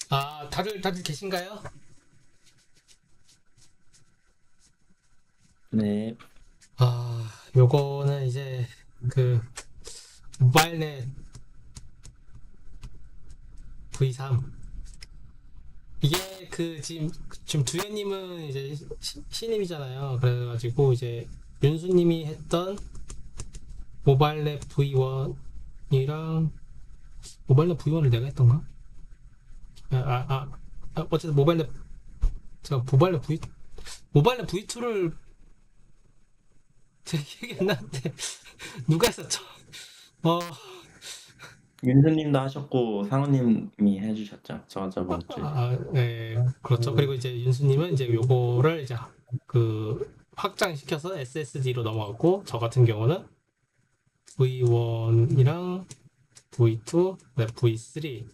아, 다들 계신가요? 네, 요거는 이제 그 모바일넷 V3. 이게 지금 두현님은 이제 신임이잖아요. 그래가지고 이제 윤수님이 했던 모바일넷 V1이랑 모바일넷 V1을 내가 했던가? 어쨌든 제가 모바일넷 V2를 제 기억이 안 나는데 누가 했었죠? 어, 윤수님도 하셨고 상우님이 해주셨죠. 저번 주에. 네, 그렇죠. 그리고 이제 윤수님은 이제 요거를 이제 확장시켜서 SSD로 넘어갔고, 저 같은 경우는 V1이랑 V2, 네, V3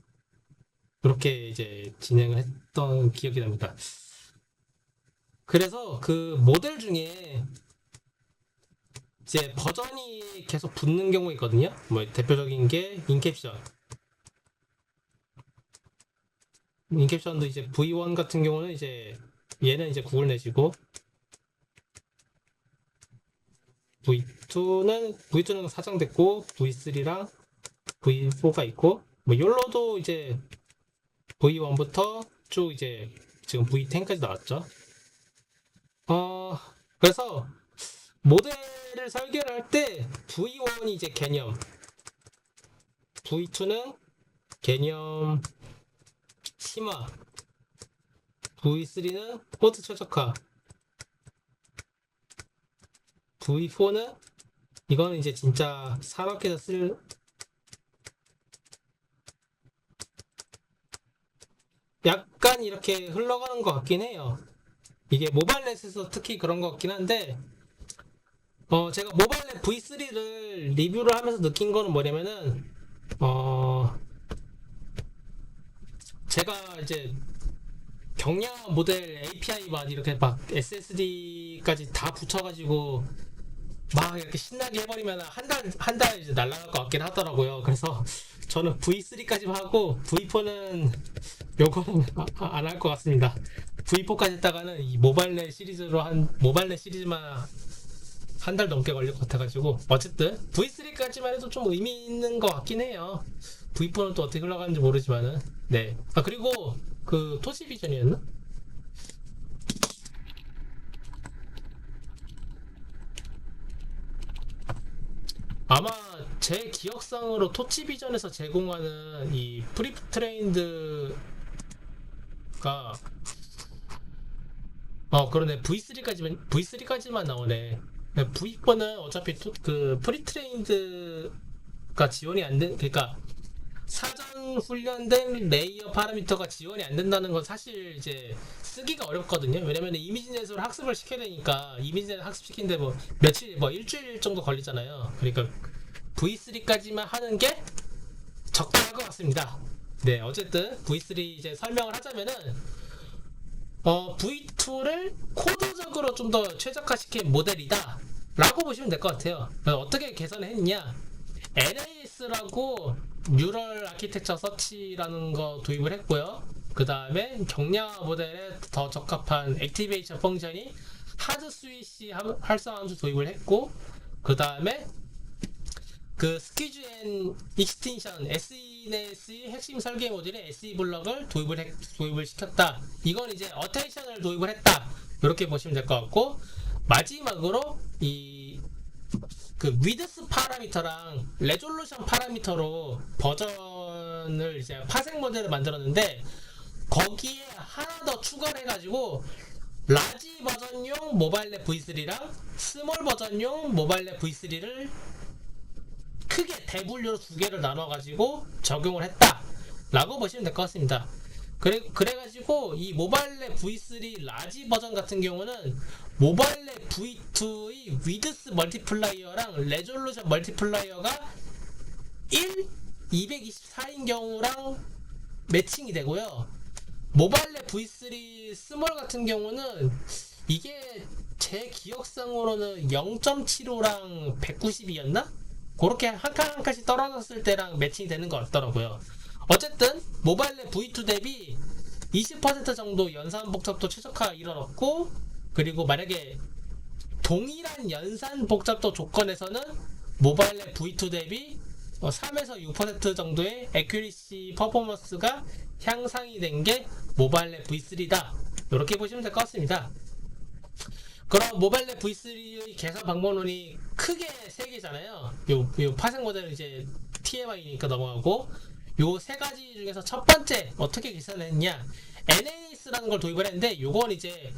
이렇게 이제 진행을 했던 기억이 납니다. 그래서 그 모델 중에 이제 버전이 계속 붙는 경우 있거든요. 뭐 대표적인 게 인캡션도 이제 V1 같은 경우는 이제 얘는 이제 구글 넷이고 V2는 사장됐고 V3랑 V4가 있고 뭐 욜로도 이제 V1부터 쭉 이제 지금 V10까지 나왔죠. 어 그래서 모델을 설계를 할 때 V1이 이제 개념, V2는 개념 심화, V3는 포트 최적화, V4는 이거는 이제 진짜 산업계에서 쓸 약간 이렇게 흘러가는 것 같긴 해요. 이게 모바일넷에서 특히 그런 것 같긴 한데 제가 모바일넷 V3를 리뷰를 하면서 느낀 거는 뭐냐면은 어 제가 이제 경량 모델 API 막 이렇게 막 SSD까지 다 붙여가지고 막 이렇게 신나게 해버리면 한 달 이제 날아갈 것 같긴 하더라고요. 그래서 저는 V3까지만 하고 V4는 요거는 안 할 것 같습니다. V4까지 했다가는 이 모바일넷 시리즈만 한 달 넘게 걸릴 것 같아가지고 어쨌든 V3까지만 해도 좀 의미 있는 것 같긴 해요. V4는 또 어떻게 흘러가는지 모르지만은 네. 아 그리고 그 토시 비전이었나? 아마 제 기억상으로 토치 비전에서 제공하는 이 프리 트레인드가 그러네 V3까지만 나오네. V4는 어차피 그 프리 트레인드가 지원이 안 된, 그러니까 사전 훈련된 레이어 파라미터가 지원이 안 된다는 건 사실 이제 쓰기가 어렵거든요. 왜냐면 이미지넷으로 학습을 시켜야 되니까 이미지넷 학습시키는데 뭐 며칠, 뭐 일주일 정도 걸리잖아요. 그러니까 V3까지만 하는 게 적당할 것 같습니다. 네, 어쨌든 V3 이제 설명을 하자면은 V2를 코드적으로 좀 더 최적화시킨 모델이다 라고 보시면 될 것 같아요. 어떻게 개선했냐, NAS라고 뉴럴 아키텍처 서치라는 거 도입을 했고요. 그 다음에 경량화 모델에 더 적합한 액티베이션 펑션이 하드 스위치 활성화 함수 도입을 했고, 그 다음에 그 스퀴즈 앤 익스텐션 SENS의 핵심 설계 모듈에 SE 블럭을 도입을 시켰다. 이건 이제 어텐션을 도입을 했다. 이렇게 보시면 될 것 같고, 마지막으로 이 그 위드스 파라미터랑 레졸루션 파라미터로 버전을 이제 파생 모델을 만들었는데, 거기에 하나 더 추가를 해가지고 라지 버전용 모바일넷 V3랑 스몰 버전용 모바일넷 V3를 크게 대분류로 두 개를 나눠가지고 적용을 했다라고 보시면 될 것 같습니다. 그래가지고 이 모바일넷 V3 라지 버전 같은 경우는 모바일넷 V2의 위드스 멀티플라이어랑 레졸루션 멀티플라이어가 1, 224인 경우랑 매칭이 되고요. 모바일넷 V3 스몰 같은 경우는 이게 제 기억상으로는 0.75랑 190이었나? 그렇게 한 칸 한 칸씩 떨어졌을 때랑 매칭이 되는 것 같더라고요. 어쨌든 모바일 랩 V2 대비 20% 정도 연산 복잡도 최적화가 이뤄졌고, 그리고 만약에 동일한 연산 복잡도 조건에서는 모바일 랩 V2 대비 3에서 6% 정도의 애큐리시 퍼포먼스가 향상이 된 게 모바일 랩 V3다. 이렇게 보시면 될 것 같습니다. 그럼 모바일 랩 V3의 개선 방법론이 크게 3개잖아요. 요 파생 모델은 이제 TMI니까 넘어가고, 요 3가지 중에서 첫 번째 어떻게 개선했냐, NAS라는 걸 도입을 했는데, 요건 이제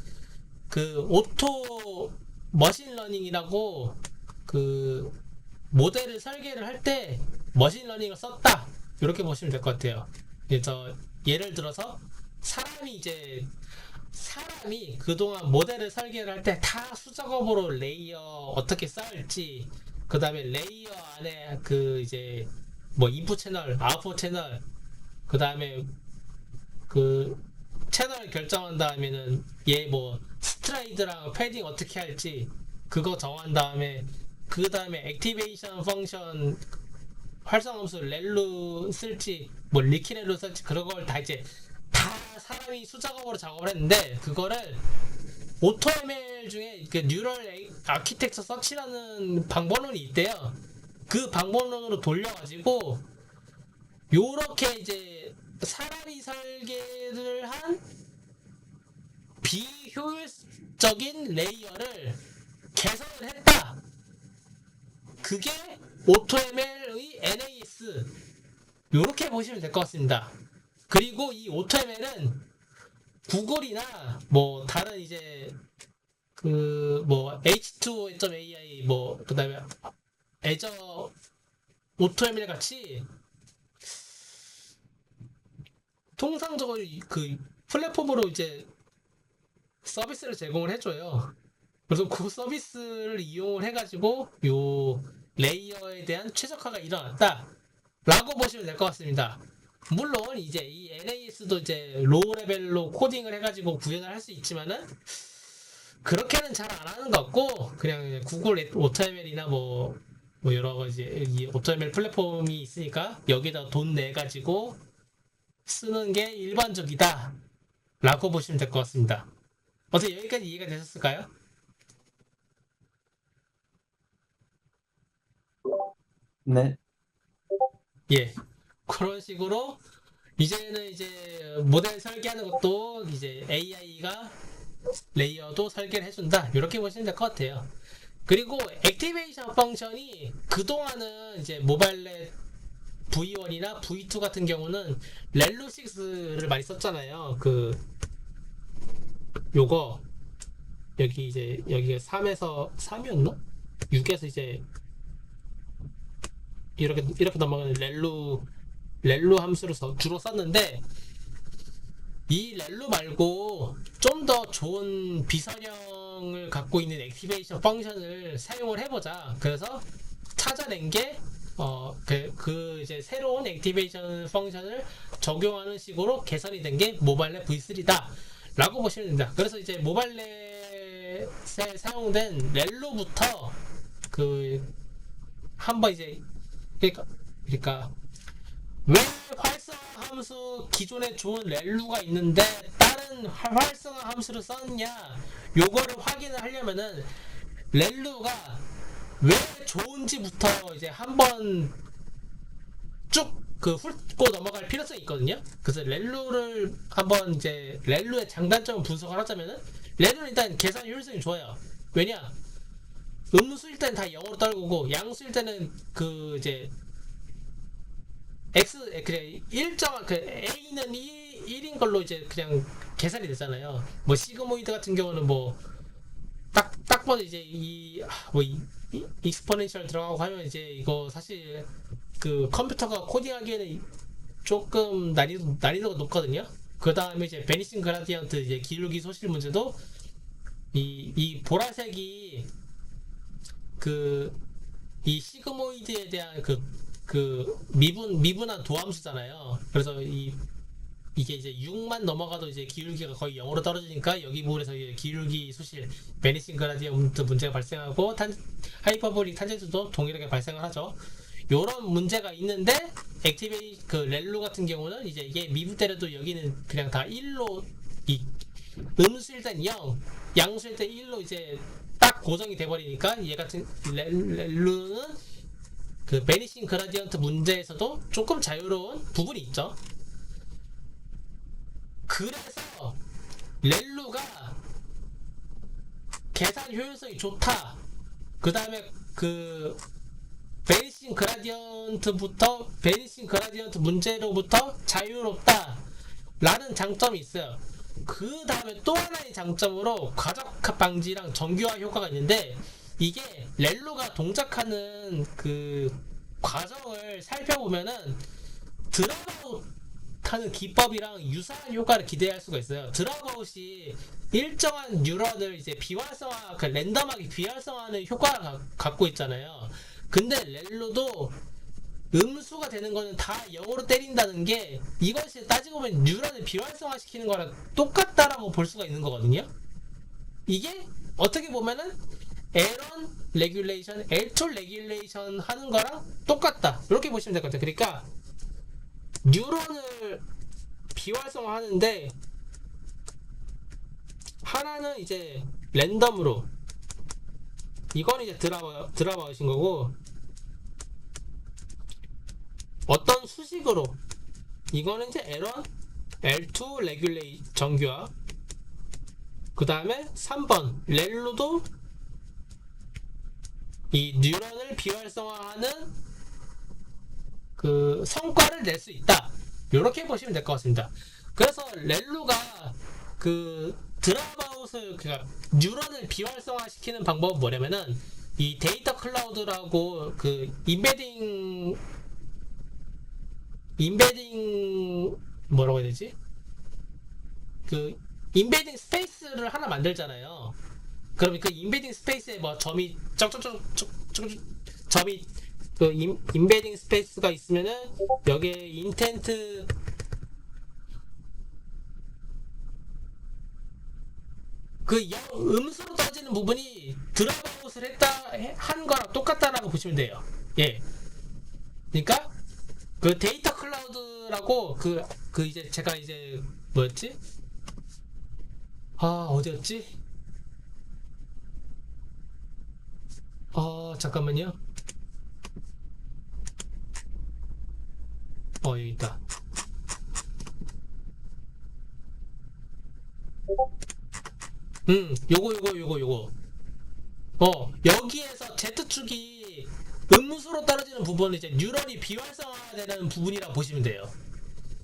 그 오토 머신러닝이라고, 그 모델을 설계를 할 때 머신러닝을 썼다, 이렇게 보시면 될 것 같아요. 그래서 예를 들어서 사람이 그동안 모델을 설계를 할 때 다 수작업으로 레이어 어떻게 쌓을지, 그 다음에 레이어 안에 그 이제 뭐 인풋 채널, 아웃풋 채널, 그 다음에 그 채널 결정한 다음에는 얘 뭐 스트라이드랑 패딩 어떻게 할지 그거 정한 다음에, 그 다음에 액티베이션 펑션 활성 함수 렐루 쓸지 뭐 리키렐루 쓸지, 그런 걸 다 이제 다 사람이 수작업으로 작업을 했는데, 그거를 오토ML 중에 그 뉴럴 아키텍처 서치라는 방법론이 있대요. 그 방법론으로 돌려가지고 요렇게 이제 사람이 설계를 한 비효율적인 레이어를 개선을 했다. 그게 오토ML의 NAS, 요렇게 보시면 될 것 같습니다. 그리고 이 오토ML은 구글이나 뭐 다른 이제 그 뭐 H2.AI 뭐 그다음에 애저 오토ML 같이 통상적으로 그 플랫폼으로 이제 서비스를 제공을 해줘요. 그래서 그 서비스를 이용을 해가지고 요 레이어에 대한 최적화가 일어났다 라고 보시면 될 것 같습니다. 물론 이제 이 NAS도 이제 로우 레벨로 코딩을 해가지고 구현을 할 수 있지만은 그렇게는 잘 안 하는 것 같고, 그냥 구글 오토ML이나 뭐 여러 가지 이 오토ML 플랫폼이 있으니까 여기다 돈 내가지고 쓰는 게 일반적이다 라고 보시면 될 것 같습니다. 어떻게 여기까지 이해가 되셨을까요? 네. 예. 그런 식으로 이제는 이제 모델 설계하는 것도 이제 AI가 레이어도 설계를 해준다, 이렇게 보시면 될 것 같아요. 그리고 액티베이션 펑션이 그동안은 이제 모바일 넷 V1이나 V2 같은 경우는 렐루6를 많이 썼잖아요. 그 요거 여기 이제 여기가 3에서 3이었나? 6에서 이제 이렇게 넘어가는 렐루 함수를 주로 썼는데, 이 렐루 말고 좀 더 좋은 비선형을 갖고 있는 액티베이션 펑션을 사용을 해보자. 그래서 찾아낸 게 그 이제 새로운 액티베이션 펑션을 적용하는 식으로 개선이 된 게 모바일넷 V3다 라고 보시면 됩니다. 그래서 이제 모바일넷에 사용된 렐루부터 그 한번 이제 그러니까 왜 활성화 함수 기존에 좋은 렐루가 있는데 다른 활성화 함수를 썼냐, 요거를 확인을 하려면은 렐루가 왜 좋은지부터 이제 한번 쭉 그 훑고 넘어갈 필요성이 있거든요. 그래서 렐루를 한번 이제 렐루의 장단점을 분석을 하자면은, 렐루는 일단 계산 효율성이 좋아요. 왜냐, 음수일 때는 다 영어로 떨구고 양수일 때는 그 이제 그래 일정한 그 A는 1인 걸로 이제 그냥 계산이 되잖아요. 뭐 시그모이드 같은 경우는 뭐 딱 봐도 이제 익스포넨셜 들어가고 하면 이제 이거 사실 그 컴퓨터가 코딩하기에는 조금 난이도가 높거든요. 그 다음에 이제 베니싱 그라디언트 이제 기울기 소실 문제도 이 보라색이 이 시그모이드에 대한 그 미분한 도함수잖아요. 그래서 이게 이제 6만 넘어가도 이제 기울기가 거의 0으로 떨어지니까 여기 부분에서 이제 기울기 소실 베니싱 그라디언트 문제가 발생하고 하이퍼보릭 탄젠트도 동일하게 발생을 하죠. 요런 문제가 있는데 액티베이 그 렐로 같은 경우는 이제 이게 미분 때려도 여기는 그냥 다 1로 이 음수일 땐 0, 양수일 때 1로 이제 딱 고정이 돼 버리니까 얘 같은 렐로는 그 베니싱 그라디언트 문제에서도 조금 자유로운 부분이 있죠. 그래서 렐루가 계산 효율성이 좋다. 그 다음에 그 베니싱 그라디언트 문제로부터 자유롭다 라는 장점이 있어요. 그 다음에 또 하나의 장점으로 과적 방지랑 정교화 효과가 있는데, 이게 렐로가 동작하는 그 과정을 살펴보면은 드랍아웃 하는 기법이랑 유사한 효과를 기대할 수가 있어요. 드랍아웃이 일정한 뉴런을 이제 비활성화, 그 랜덤하게 비활성화하는 효과를 갖고 있잖아요. 근데 렐로도 음수가 되는 거는 다 0으로 때린다는 게 이것이 따지고 보면 뉴런을 비활성화 시키는 거랑 똑같다라고 볼 수가 있는 거거든요. 이게 어떻게 보면은 L1 레귤레이션, L2 레귤레이션 하는 거랑 똑같다, 이렇게 보시면 될 것 같아요. 그러니까 뉴런을 비활성화 하는데 하나는 이제 랜덤으로, 이거는 이제 드랍아웃인 거고, 어떤 수식으로, 이거는 이제 L1, L2 레귤레이 정교화, 그 다음에 3번 렐로도 이 뉴런을 비활성화하는 그 성과를 낼 수 있다, 이렇게 보시면 될 것 같습니다. 그래서 렐로가 그 드랍아웃을, 그러니까 뉴런을 비활성화 시키는 방법은 뭐냐면은 이 데이터 클라우드라고 그 임베딩 뭐라고 해야 되지? 그 임베딩 스페이스를 하나 만들잖아요. 그러면 그 임베딩 스페이스에 뭐 점이 점이 그 임베딩 스페이스가 있으면은 여기에 인텐트 그 음수로 따지는 부분이 드랍아웃을 한 거랑 똑같다라고 보시면 돼요. 예. 그러니까 그 데이터 클라우드라고 그 이제 제가 이제 뭐였지? 어디였지? 잠깐만요. 여기 있다. 요거. 여기에서 Z축이 음수로 떨어지는 부분은 이제 뉴런이 비활성화되는 부분이라 보시면 돼요.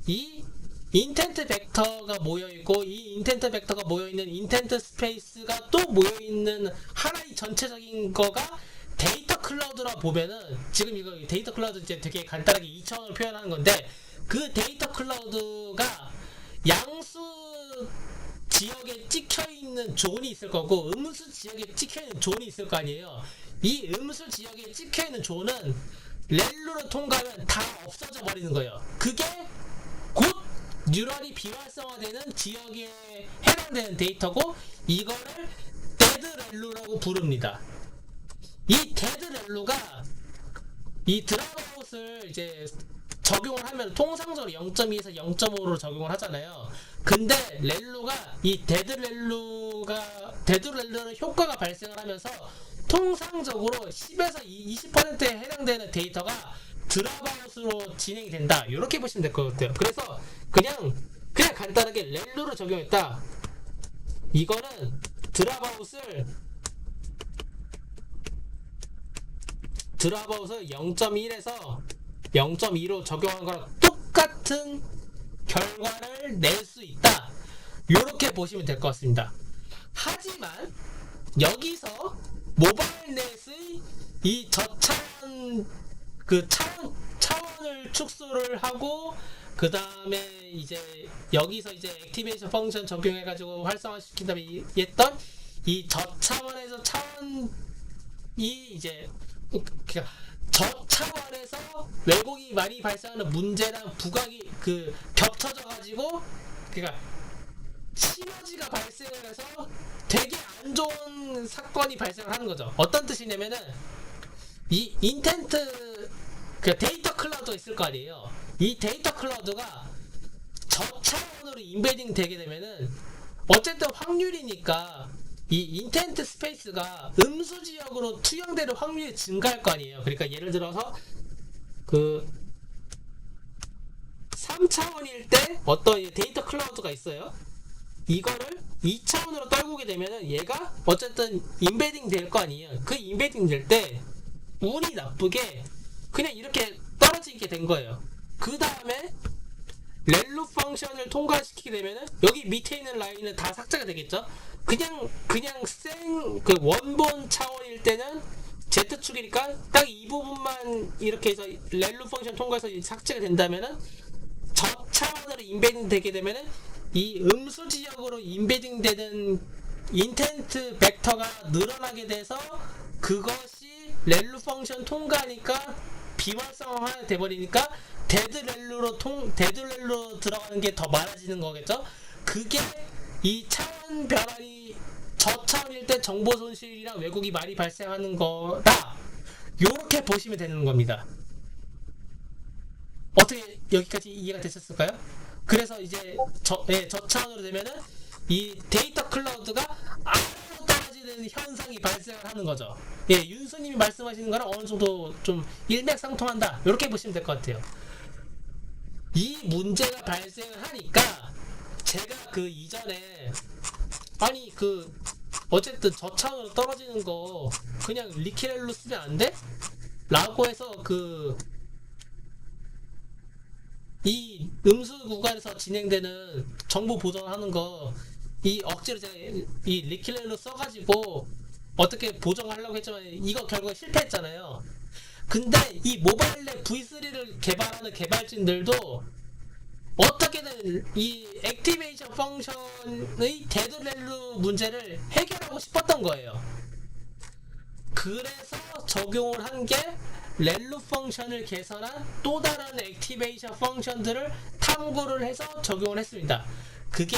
이 인텐트 벡터가 모여있고, 이 인텐트 벡터가 모여있는 인텐트 스페이스가 또 모여있는 하나의 전체적인 거가 데이터 클라우드라 보면은, 지금 이거 데이터 클라우드 이제 되게 간단하게 2차원으로 표현하는 건데, 그 데이터 클라우드가 양수 지역에 찍혀있는 존이 있을 거고, 음수 지역에 찍혀있는 존이 있을 거 아니에요. 이 음수 지역에 찍혀있는 존은 렐로를 통과하면 다 없어져 버리는 거예요. 그게 곧 뉴런이 비활성화되는 지역에 해당되는 데이터고, 이거를 데드 렐로라고 부릅니다. 이 데드 렐로가 이 드랍아웃을 이제 적용을 하면 통상적으로 0.2에서 0.5로 적용을 하잖아요. 근데 렐로가 이 데드 렐로는 효과가 발생을 하면서 통상적으로 10에서 20%에 해당되는 데이터가 드랍아웃으로 진행이 된다, 이렇게 보시면 될 것 같아요. 그래서 그냥 간단하게 렐로를 적용했다, 이거는 드랍아웃을 0.1에서 0.2로 적용한 거랑 똑같은 결과를 낼 수 있다, 이렇게 보시면 될 것 같습니다. 하지만 여기서 모바일넷의 이 저차원 차원을 축소를 하고, 그 다음에 이제 여기서 이제 액티베이션 펑션 적용해가지고 활성화시킨 다음에 했던 이 저차원에서 차원이 이제 저차원에서 왜곡이 많이 발생하는 문제랑 부각이 겹쳐져가지고, 그러니까 시너지가 발생을 해서 되게 안 좋은 사건이 발생을 하는 거죠. 어떤 뜻이냐면은 이 인텐트 그 데이터 클라우드가 있을 거 아니에요. 이 데이터 클라우드가 저차원으로 인베딩 되게 되면은 어쨌든 확률이니까 이 인텐트 스페이스가 음수 지역으로 투영되는 확률이 증가할 거 아니에요. 그러니까 예를 들어서 그 3차원일 때 어떤 데이터 클라우드가 있어요. 이거를 2차원으로 떨구게 되면은 얘가 어쨌든 인베딩 될 거 아니에요. 그 인베딩 될 때 운이 나쁘게 그냥 이렇게 떨어지게 된 거예요. 그 다음에 렐루 펑션을 통과시키게 되면은 여기 밑에 있는 라인은 다 삭제가 되겠죠. 그냥 생 그 원본 차원일 때는 Z축이니까 딱 이 부분만 이렇게 해서 렐루 펑션 통과해서 삭제가 된다면은 저 차원으로 인베딩 되게 되면은 이 음수 지역으로 인베딩 되는 인텐트 벡터가 늘어나게 돼서 그것이 렐루 펑션 통과하니까 비활성화 돼버리니까 데드렐루로 들어가는 게 더 많아지는 거겠죠. 그게 이 차원 변환이 저차원일 때 정보 손실이랑 왜곡이 많이 발생하는 거다. 요렇게 보시면 되는 겁니다. 어떻게 여기까지 이해가 되셨을까요? 그래서 이제 저차원으로 되면은 이 데이터 클라우드가 아래로 떨어지는 현상이 발생을 하는 거죠. 예, 윤수님이 말씀하시는 거랑 어느 정도 좀 일맥상통한다. 이렇게 보시면 될 것 같아요. 이 문제가 발생을 하니까 제가 그 이전에 아니 그 어쨌든 저차원으로 떨어지는 거 그냥 리키렐로 쓰면 안 돼? 라고 해서 이 음수 구간에서 진행되는 정보 보정하는 거 이 억지로 제가 이 리킬렐로 써가지고 어떻게 보정하려고 했지만 이거 결국 실패했잖아요. 근데 이 모바일 랩 V3를 개발하는 개발진들도 어떻게든 이 액티베이션 펑션의 데드렐루 문제를 해결하고 싶었던 거예요. 그래서 적용을 한 게 렐루 펑션을 개선한 또 다른 액티베이션 펑션들을 탐구를 해서 적용을 했습니다. 그게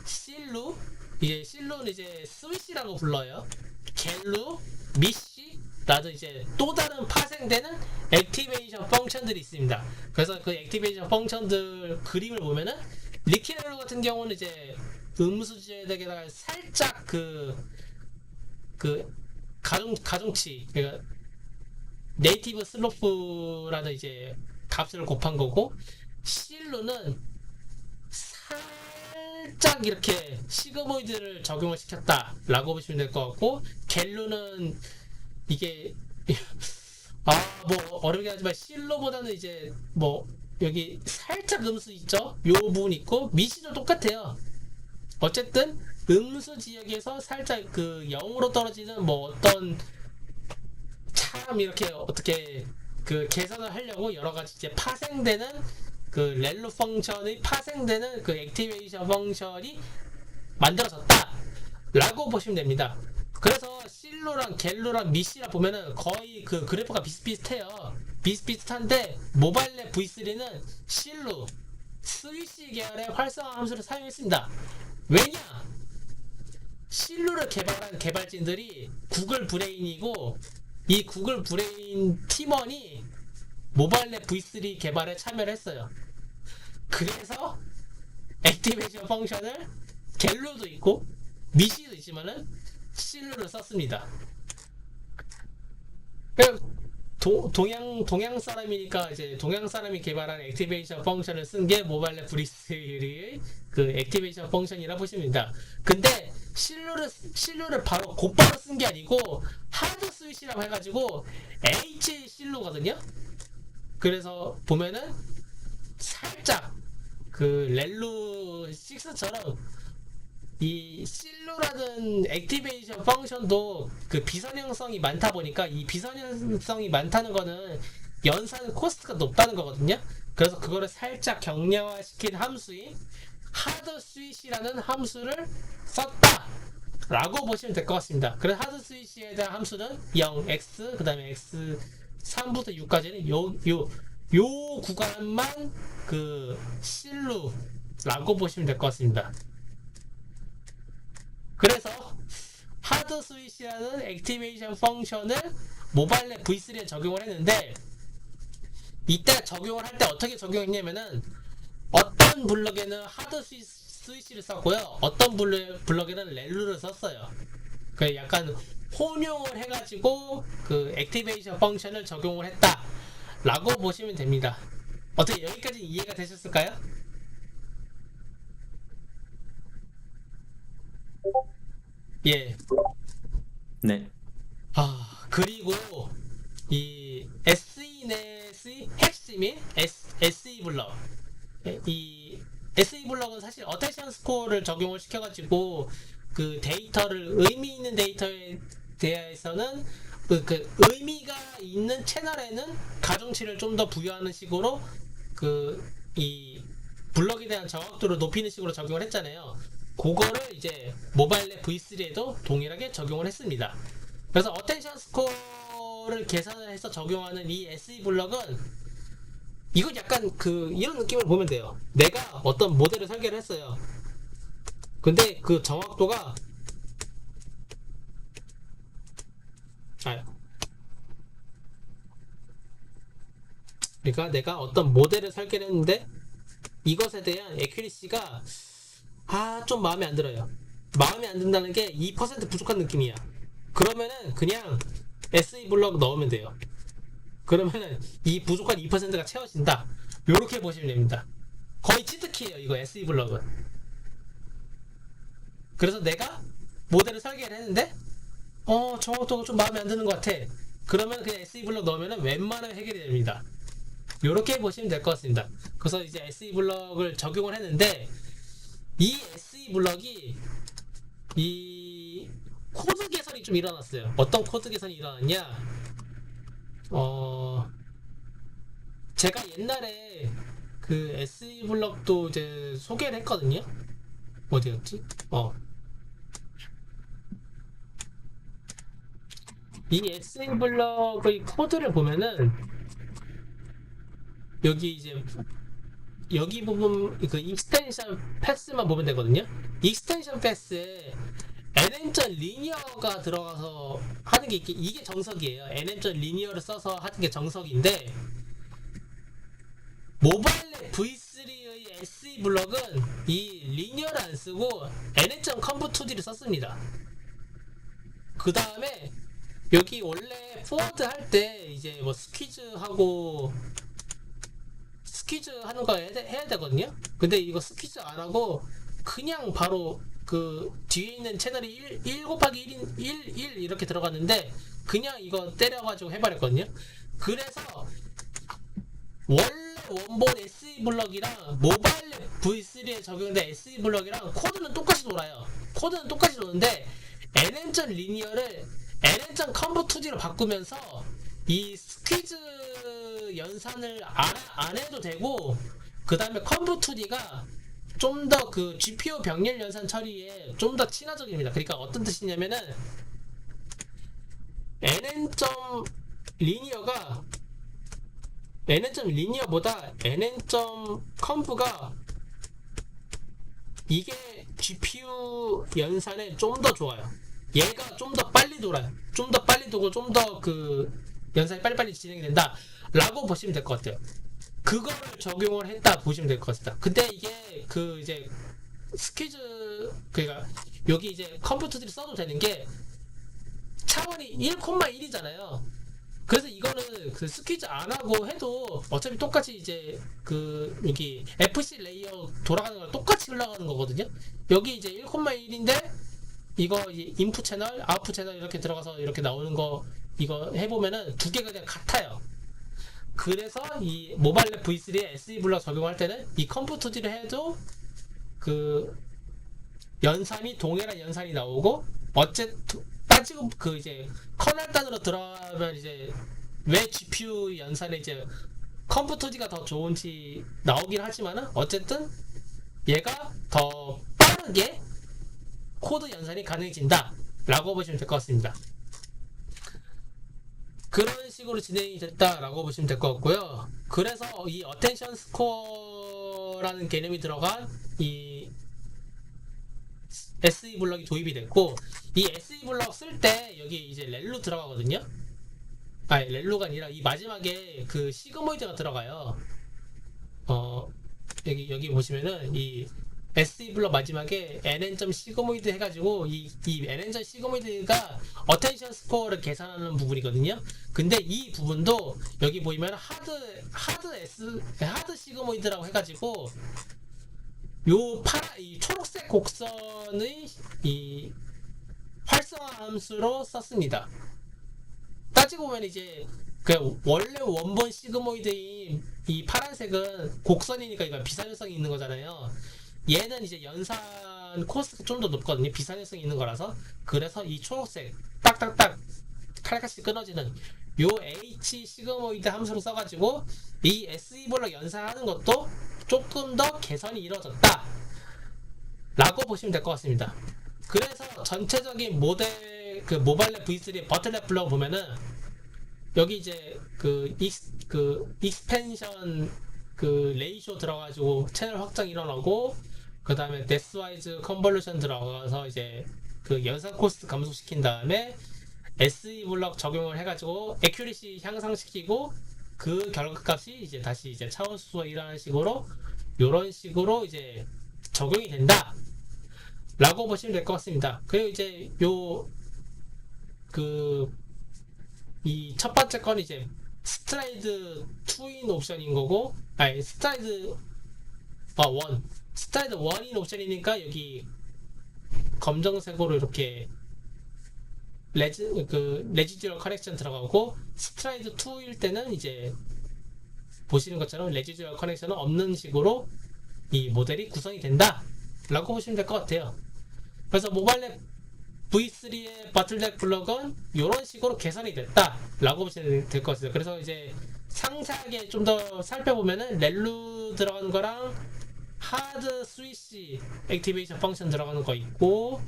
실루, 이제 실루는 이제 스위시라고 불러요. 갤루, 미시, 나도 이제 또 다른 파생되는 액티베이션 펑션들이 있습니다. 그래서 그 액티베이션 펑션들 그림을 보면은 리키렐루 같은 경우는 이제 음수지역에다가 살짝 가중치, 그러니까 네이티브 슬로프라는 이제 값을 곱한 거고, 실루는 살짝 이렇게 시그모이드를 적용을 시켰다라고 보시면 될 것 같고, 갤루는 이게 뭐 어렵게 하지만 실루보다는 이제 뭐 여기 살짝 음수 있죠? 요 부분 있고, 미시도 똑같아요. 어쨌든 음수 지역에서 살짝 그 0으로 떨어지는 뭐 어떤 참 이렇게 어떻게 그 계산을 하려고 여러 가지 이제 파생되는 그 렐루 펑션의 파생되는 그 액티베이션 펑션이 만들어졌다 라고 보시면 됩니다. 그래서 실루랑 갤루랑 미시라 보면은 거의 그 그래프가 비슷비슷해요. 비슷비슷한데 모바일 랩 V3는 실루, 스위시 계열의 활성화 함수를 사용했습니다. 왜냐? 실루를 개발한 개발진들이 구글 브레인이고, 이 구글 브레인 팀원이 모바일 랩 V3 개발에 참여를 했어요. 그래서 액티베이션 펑션을 갤루도 있고 미시도 있지만은 실루를 썼습니다. 동양 사람이니까 이제 동양 사람이 개발한 액티베이션 펑션을 쓴 게 모바일 랩 V3의 그 액티베이션 펑션이라 보시면 됩니다. 근데 실루를 바로 곧바로 쓴 게 아니고 하드 스위치라고 해가지고 H 실루거든요. 그래서 보면은 살짝 그 렐루 6처럼 이 실루라는 액티베이션 펑션도 그 비선형성이 많다 보니까, 이 비선형성이 많다는 거는 연산 코스트가 높다는 거거든요. 그래서 그거를 살짝 경량화시킨 함수인 하드 스위시라는 함수를 썼다 라고 보시면 될 것 같습니다. 그래서 하드 스위시에 대한 함수는 0, x, 그 다음에 x 3부터 6까지는 요 구간만 그 실루라고 보시면 될 것 같습니다. 그래서 하드 스위시라는 액티베이션 펑션을 모바일 랩 V3에 적용을 했는데, 이때 적용을 할 때 어떻게 적용했냐면은 어떤 블럭에는 하드 스위치를 썼고요. 어떤 블럭에는 렐루를 썼어요. 그 약간 혼용을 해가지고 그 액티베이션 펑션을 적용을 했다라고 보시면 됩니다. 어떻게 여기까지 이해가 되셨을까요? 예. 네. 그리고 이 SE넷의 핵심인 SE 블럭. 이 SE 블럭은 사실 어텐션 스코어를 적용을 시켜가지고 그 데이터를 의미 있는 데이터에 대해서는 그 의미가 있는 채널에는 가중치를 좀 더 부여하는 식으로 그 이 블럭에 대한 정확도를 높이는 식으로 적용을 했잖아요. 그거를 이제 모바일 랩 V3에도 동일하게 적용을 했습니다. 그래서 어텐션 스코어를 계산을 해서 적용하는 이 SE 블럭은 이건 약간 그 이런 느낌을 보면 돼요. 내가 어떤 모델을 설계를 했어요. 근데 그 정확도가 그러니까 내가 어떤 모델을 설계를 했는데 이것에 대한 에큐리시가 좀 마음에 안 들어요. 마음에 안 든다는 게 2% 부족한 느낌이야. 그러면은 그냥 SE 블럭 넣으면 돼요. 그러면은 이 부족한 2%가 채워진다. 요렇게 보시면 됩니다. 거의 치트키예요, 이거 SE 블럭은. 그래서 내가 모델을 설계를 했는데 정확도가 좀 마음에 안 드는 것 같아. 그러면 그냥 SE 블럭 넣으면 웬만하면 해결이 됩니다. 이렇게 보시면 될 것 같습니다. 그래서 이제 SE 블럭을 적용을 했는데 이 SE 블럭이 이 코드 개선이 좀 일어났어요. 어떤 코드 개선이 일어났냐? 제가 옛날에 그 SE 블럭도 이제 소개를 했거든요. 어디였지? 이 SE 블럭의 코드를 보면은 여기 이제 여기 부분 그 익스텐션 패스만 보면 되거든요. 익스텐션 패스에 nm 리니어가 들어가서 하는 게 이게 정석이에요. nm 리니어를 써서 하는 게 정석인데 모바일 랩 V3의 SE 블럭은 이 리니어를 안 쓰고 nm.conv2d를 썼습니다. 그 다음에 여기 원래 포워드 할 때 이제 뭐 스퀴즈 하는 거 해야 되거든요. 근데 이거 스퀴즈 안 하고 그냥 바로 그 뒤에 있는 채널이 1 곱하기 1 이렇게 들어갔는데 그냥 이거 때려가지고 해버렸거든요. 그래서 원래 원본 SE 블럭이랑 모바일 V3에 적용된 SE 블럭이랑 코드는 똑같이 돌아요. 코드는 똑같이 도는데 nm 리니어를 nm.conv2d로 바꾸면서 이 스퀴즈 연산을 안 해도 되고 그 다음에 conv2d가 좀 더 그 GPU 병렬 연산 처리에 좀 더 친화적입니다. 그러니까 어떤 뜻이냐면은 nm.리니어가 nm.리니어보다 nm.conv가 이게 GPU 연산에 좀 더 좋아요. 얘가 좀 더 빨리 돌아요. 좀 더 빨리 돌고 좀 더 그 연산이 빨리빨리 진행이 된다 라고 보시면 될 것 같아요. 그거를 적용을 했다 보시면 될 것 같습니다. 근데 이게 그 이제 스퀴즈 그러니까 여기 이제 컴퓨터들이 써도 되는 게 차원이 1,1이잖아요. 그래서 이거는 그 스퀴즈 안 하고 해도 어차피 똑같이 이제 그 여기 FC 레이어 돌아가는 거랑 똑같이 흘러가는 거거든요. 여기 이제 1,1인데 이거 인풋 채널, 아웃풋 채널 이렇게 들어가서 이렇게 나오는 거 이거 해보면은 두 개가 그냥 같아요. 그래서 이 모바일 랩 V3에 SE 블럭 적용할 때는 이 컴퓨터2D를 해도 그 연산이 동일한 연산이 나오고 어쨌든 따지고 그 이제 커널 단으로 들어가면 이제 왜 GPU 연산에 이제 컴퓨터2D가 더 좋은지 나오긴 하지만은 어쨌든 얘가 더 빠르게 코드 연산이 가능해진다 라고 보시면 될 것 같습니다. 그런 식으로 진행이 됐다라고 보시면 될 것 같고요. 그래서 이 어텐션 스코어라는 개념이 들어간 이 SE 블럭이 도입이 됐고 이 SE 블럭 쓸 때 여기 이제 렐로 들어가거든요. 아니 렐로가 아니라 이 마지막에 그 시그모이드가 들어가요. 여기 보시면은 이 SE 블럭 마지막에 nn 시그모이드 해가지고 이 nn 시그모이드가 어텐션 스코어를 계산하는 부분이거든요. 근데 이 부분도 여기 보이면 하드 시그모이드라고 해가지고 이 초록색 곡선의 이 활성화 함수로 썼습니다. 따지고 보면 이제 그 원래 원본 시그모이드인 이 파란색은 곡선이니까 이거 비산율성이 있는 거잖아요. 얘는 이제 연산 코스가 좀 더 높거든요. 비산율성이 있는 거라서. 그래서 이 초록색 딱딱딱 칼같이 끊어지는 요 H 시그모이드 함수를 써가지고 이 SE 블록 연산하는 것도 조금 더 개선이 이루어졌다 라고 보시면 될 것 같습니다. 그래서 전체적인 모델 그 모바일랩 V3 버틀랩 블럭 보면은 여기 이제 그 익스펜션 그 레이쇼 들어가지고 채널 확장 일어나고, 그 다음에 데스와이즈 컨볼루션 들어가서 이제 그 연산 코스트 감소시킨 다음에 SE 블럭 적용을 해가지고 에큐리시 향상시키고, 그 결과값이 이제 다시 이제 차원수가 일어나는 식으로 요런 식으로 이제 적용이 된다 라고 보시면 될 것 같습니다. 그리고 이제 이 첫 번째 건 이제 스트라이드 2인 옵션인 거고, 아니 스트라이드 1인 옵션이니까 여기 검정색으로 이렇게 레지듀얼 커넥션 들어가고, 스트라이드 2일 때는 이제 보시는 것처럼 레지듀얼 커넥션은 없는 식으로 이 모델이 구성이 된다 라고 보시면 될 것 같아요. 그래서 모바일랩 V3의 버틀넥 블럭은 이런 식으로 개선이 됐다 라고 보시면 될 것 같습니다. 그래서 이제 상세하게 좀 더 살펴보면은 렐루 들어가는 거랑 하드 스위치 액티베이션 펑션 들어가는 거 있고,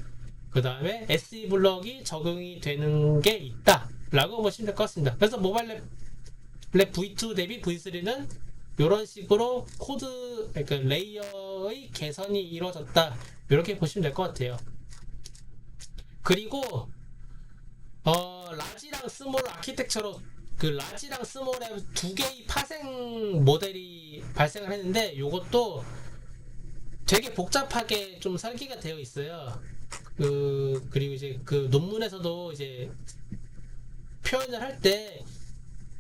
그 다음에 SE 블럭이 적용이 되는 게 있다 라고 보시면 될 것 같습니다. 그래서 모바일랩 V2 대비 V3는 이런 식으로 코드, 그러니까 레이어의 개선이 이루어졌다 이렇게 보시면 될 것 같아요. 그리고 라지랑 스몰 아키텍처로 그 라지랑 스몰의 두 개의 파생 모델이 발생을 했는데, 요것도 되게 복잡하게 좀 설계가 되어 있어요. 그리고 이제 그 논문에서도 이제 표현을 할 때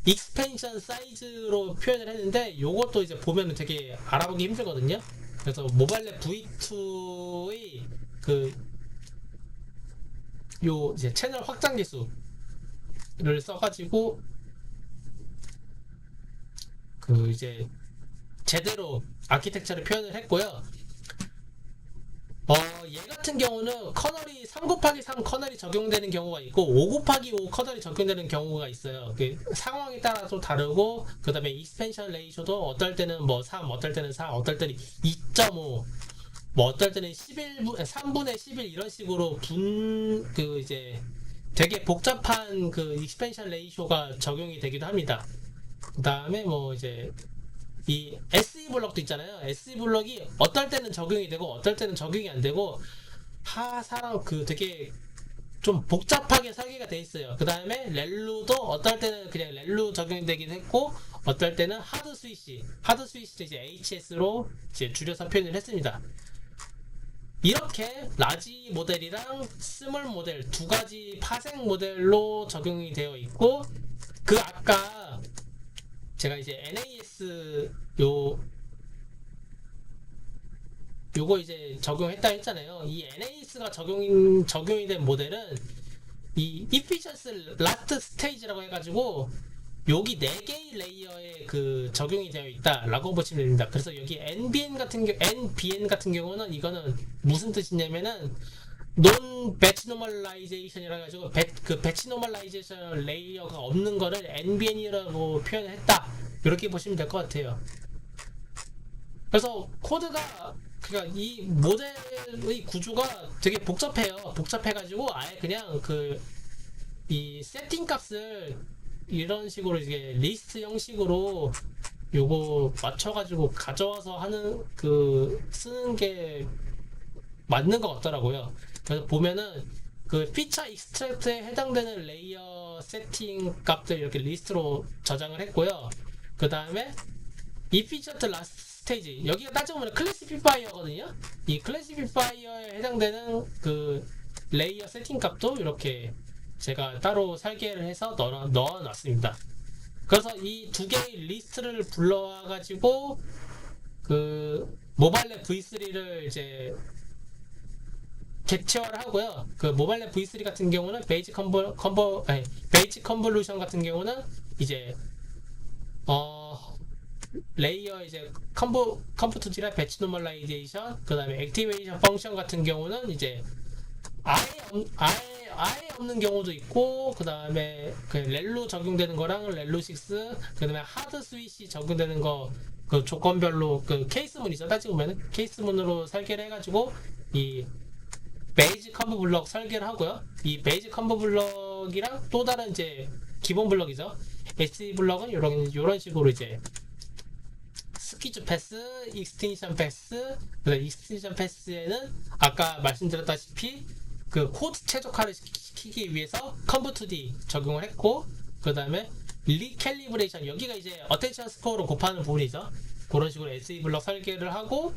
익스펜션 사이즈로 표현을 했는데, 요것도 이제 보면은 되게 알아보기 힘들거든요. 그래서 모바일랩 V2의 요 이제 채널 확장 기술을 써가지고 이제 제대로 아키텍처를 표현을 했고요. 얘 같은 경우는 커널이 3곱하기3 커널이 적용되는 경우가 있고 5곱하기5 커널이 적용되는 경우가 있어요. 그 상황에 따라서 다르고, 그 다음에 익스펜션 레이쇼도 어떨 때는 뭐 3, 어떨 때는 4, 어떨 때는 2.5, 뭐 어떨 때는 3분의 11 이런 식으로 이제 되게 복잡한 그 익스펜션 레이쇼가 적용이 되기도 합니다. 그 다음에 뭐 이제 이 SE 블럭도 있잖아요. SE 블럭이 어떨 때는 적용이 되고 어떨 때는 적용이 안 되고, 되게 좀 복잡하게 설계가 돼 있어요. 그 다음에 렐루도 어떨 때는 그냥 렐루 적용이 되긴 했고, 어떨 때는 하드 스위치도 이제 HS로 이제 줄여서 표현을 했습니다. 이렇게 라지 모델이랑 스몰 모델 두 가지 파생 모델로 적용이 되어 있고, 그 아까 제가 이제 NAS 요거 이제 적용했다 했잖아요. 이 NAS가 적용이 된 모델은 이 Efficiency Last Stage라고 해가지고 여기 4개의 레이어에 적용이 되어 있다라고 보시면 됩니다. 그래서 여기 NBN 같은 경우는 이거는 무슨 뜻이냐면은 Non Batch Normalization 이라 가지고 배치 노멀라이제이션 레이어가 없는 거를 NBN이라고 표현을 했다 이렇게 보시면 될 것 같아요. 그래서 코드가 그러니까 이 모델의 구조가 되게 복잡해가지고 아예 그냥 이 세팅 값을 이런 식으로 이게 리스트 형식으로 요거 맞춰가지고 가져와서 쓰는 게 맞는 것 같더라고요. 그래서 보면은 그 피처 익스트랙트에 해당되는 레이어 세팅 값들 이렇게 리스트로 저장을 했고요. 그 다음에 이 피처트 라스트 스테이지, 여기가 따지고 보면 클래시피파이어거든요. 이 클래시피파이어에 해당되는 그 레이어 세팅 값도 이렇게 제가 따로 설계를 해서 넣어놨습니다. 그래서 이 두 개의 리스트를 불러와 가지고 그 모바일랩 V3를 이제 객체화를 하고요. 그 모바일랩 V3 같은 경우는 베이직 컨볼루션 같은 경우는 이제 레이어 이제 컴퓨터지라 배치 노멀라이제이션, 그 다음에 액티베이션 펑션 같은 경우는 이제 아예 없는 경우도 있고, 그 다음에 그 렐로 적용되는 거랑 렐로6, 그 다음에 하드 스위치 적용되는 거 그 조건별로 그 케이스문이죠. 따지고 보면 케이스문으로 설계를 해가지고 이 베이직 컴브 블럭 설계를 하고요. 이 베이직 컴브 블럭이랑 또 다른 이제 기본 블럭이죠. HD 블럭은 이런 식으로 이제 스퀴즈 패스, 익스텐션 패스, 익스텐션 패스에는 아까 말씀드렸다시피 그 코드 최적화를 시키기 위해서 컴브2D 적용을 했고, 그 다음에 리캘리브레이션, 여기가 이제 어텐션 스코어로 곱하는 부분이죠. 그런 식으로 SE 블럭 설계를 하고,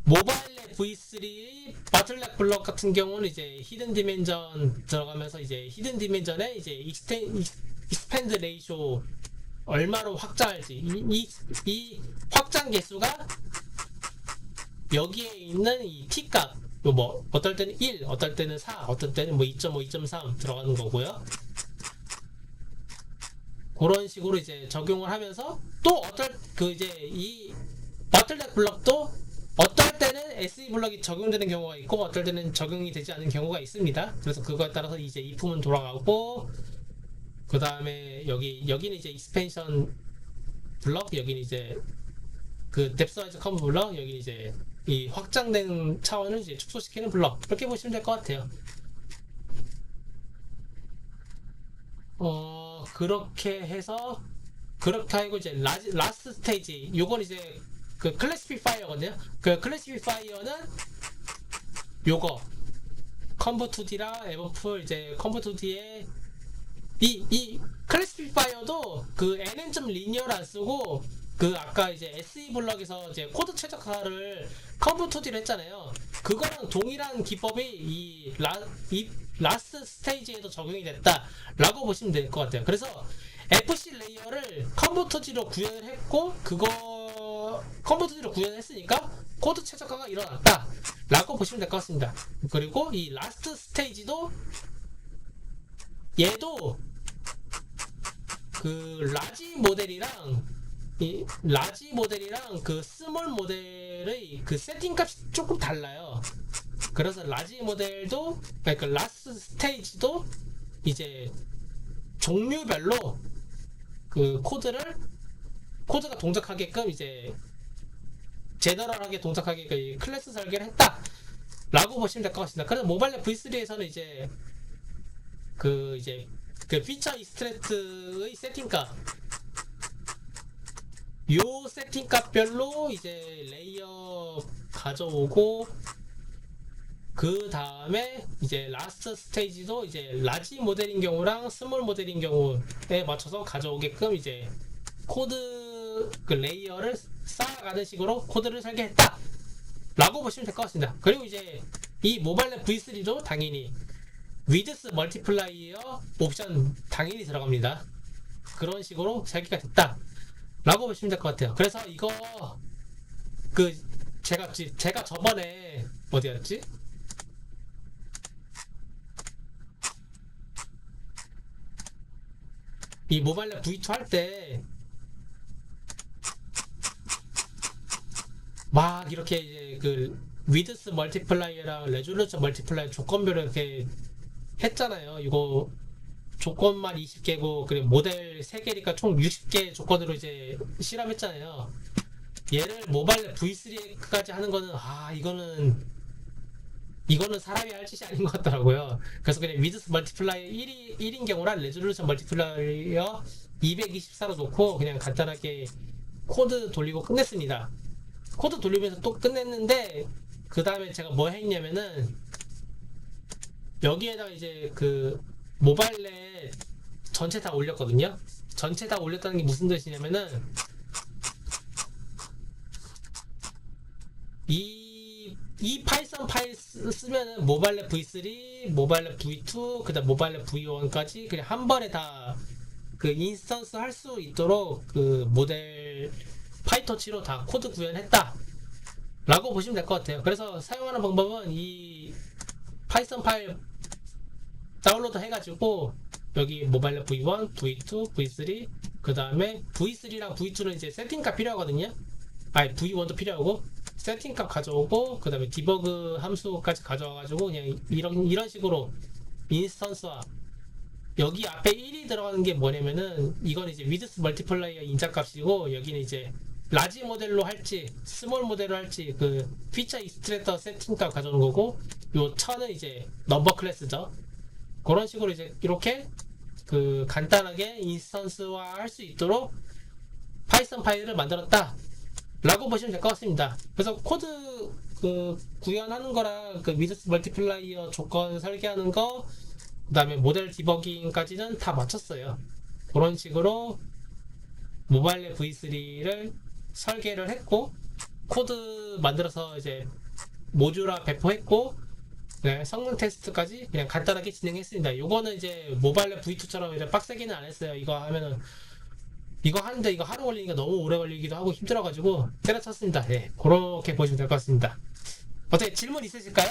모바일랩 V3 바틀렉 블럭 같은 경우는 이제 히든 디멘전 들어가면서 이제 히든 디멘전에 이제 익스펜드 레이쇼 얼마로 확장할지, 이 확장 개수가 여기에 있는 이 t 값, 뭐 어떨 때는 1, 어떨 때는 4, 어떨 때는 뭐 2.5, 2.3 들어가는 거고요. 그런 식으로 이제 적용을 하면서 또 이제 이 바틀렉 블럭도 어떨 때는 SE 블럭이 적용되는 경우가 있고 어떨 때는 적용이 되지 않는 경우가 있습니다. 그래서 그거에 따라서 이제 if은 돌아가고, 그 다음에 여기는 이제 익스펜션 블럭, 여기는 이제 그 뎁스와이즈 컴브 블럭, 여기는 이제 이 확장된 차원을 이제 축소시키는 블럭, 이렇게 보시면 될 것 같아요. 그렇게 해서 그렇게 하고 이제 라스트 스테이지, 요건 이제 그 클래시피파이어거든요. 그 클래시피파이어는 요거 컴브2D랑 에버풀 이제 컴브2D에 이 클래시피파이어도 그 nn 리니어를 안 쓰고 그 아까 이제 SE 블럭에서 이제 코드 최적화를 컴브2D로 했잖아요. 그거랑 동일한 기법이 이 라스트 스테이지에도 적용이 됐다라고 보시면 될 것 같아요. 그래서 FC 레이어를 컴브2D로 구현을 했고, 그거 컴브2D로 구현했으니까 코드 최적화가 일어났다라고 보시면 될 것 같습니다. 그리고 이 라스트 스테이지도 얘도 그 라지 모델이랑 그 스몰 모델의 그 세팅 값이 조금 달라요. 그래서 라지 모델도, 그러니까 라스트 스테이지도 이제 종류별로 그 코드가 동작하게끔 이제 제너럴하게 동작하게 클래스 설계를 했다라고 보시면 될 것 같습니다. 그래서 모바일랩 V3에서는 이제 그 피처 익스트랙트의 세팅값, 요 세팅값별로 이제 레이어 가져오고, 그 다음에 이제 라스트 스테이지도 이제 라지 모델인 경우랑 스몰 모델인 경우에 맞춰서 가져오게끔 이제 코드 그 레이어를 쌓아가는 식으로 코드를 설계했다 라고 보시면 될 것 같습니다. 그리고 이제 이 모바일랩 V3도 당연히 위드스 멀티플라이어 옵션 당연히 들어갑니다. 그런 식으로 설계가 됐다 라고 보시면 될 것 같아요. 그래서 이거 그 제가 저번에 어디였지? 이 모바일랩 V2 할 때 막 이렇게 이제 그 위드스 멀티플라이어랑 레졸루션 멀티플라이어 조건별로 이렇게 했잖아요. 이거 조건만 20개고 그리고 모델 3개니까 총 60개 조건으로 이제 실험했잖아요. 얘를 모바일랩 V3까지 하는 거는 이거는 사람이 할 짓이 아닌 것 같더라고요. 그래서 그냥 위드스 멀티플라이어 1인 경우랑 레졸루션 멀티플라이어 224로 놓고 그냥 간단하게 코드 돌리고 끝냈습니다. 코드 돌리면서 또 끝냈는데, 그 다음에 제가 뭐 했냐면은 여기에다가 이제 그 모바일넷 전체 다 올렸거든요. 전체 다 올렸다는 게 무슨 뜻이냐면은 이 파이썬 파일 쓰면은 모바일넷 V3, 모바일넷 V2, 그다음 모바일넷 V1까지 그냥 한 번에 다 그 인스턴스 할 수 있도록 그 모델 파이터치로 다 코드 구현했다 라고 보시면 될 것 같아요. 그래서 사용하는 방법은 이 파이썬 파일 다운로드 해가지고 여기 모바일넷 V1, V2, V3 그 다음에 V3랑 V2는 이제 세팅값 필요하거든요. 아니 V1도 필요하고 세팅값 가져오고 그 다음에 디버그 함수까지 가져와가지고 그냥 이런 식으로 인스턴스와 여기 앞에 1이 들어가는 게 뭐냐면은 이건 이제 위드스 멀티플라이어 인자값이고 여기는 이제 라지 모델로 할지 스몰 모델로 할지 그 피처 익스트랙터 세팅값 가져오는 거고 요 1000은 이제 넘버 클래스죠. 그런 식으로 이제 이렇게 그 간단하게 인스턴스화 할 수 있도록 파이썬 파일을 만들었다 라고 보시면 될 것 같습니다. 그래서 코드 그 구현하는 거랑 그 위드스 멀티플라이어 조건 설계하는 거 그 다음에 모델 디버깅까지는 다 마쳤어요. 그런 식으로 모바일넷 V3를 설계를 했고 코드 만들어서 이제 모듈화 배포했고 네, 성능 테스트까지 그냥 간단하게 진행했습니다. 요거는 이제 모바일넷 V2처럼 이제 빡세게는 안 했어요. 이거 하면은 이거 하는데 이거 하루 걸리니까 너무 오래 걸리기도 하고 힘들어가지고 때려쳤습니다. 예, 그렇게 보시면 될 것 같습니다. 어떻게 질문 있으실까요?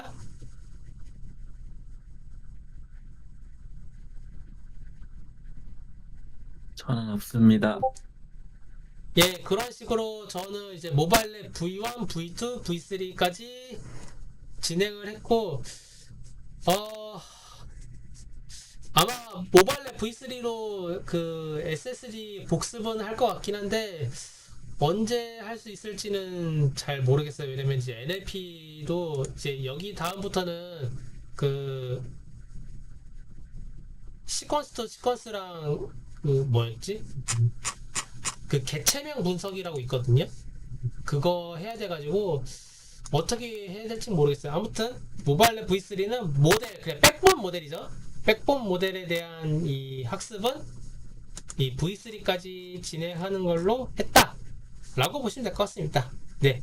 저는 없습니다. 예, 그런 식으로 저는 이제 모바일넷 V1, V2, V3까지 진행을 했고, 아마 모바일넷 V3로 그 SSD 복습은 할 것 같긴 한데, 언제 할 수 있을지는 잘 모르겠어요. 왜냐면 이제 NLP도 이제 여기 다음부터는 그 시퀀스 투 시퀀스랑 그 뭐였지? 그 개체명 분석이라고 있거든요. 그거 해야 돼가지고 어떻게 해야 될지 모르겠어요. 아무튼 모바일넷 V3는 모델 그냥 백본 모델이죠. 백본 모델에 대한 이 학습은 이 V3까지 진행하는 걸로 했다라고 보시면 될 것 같습니다. 네.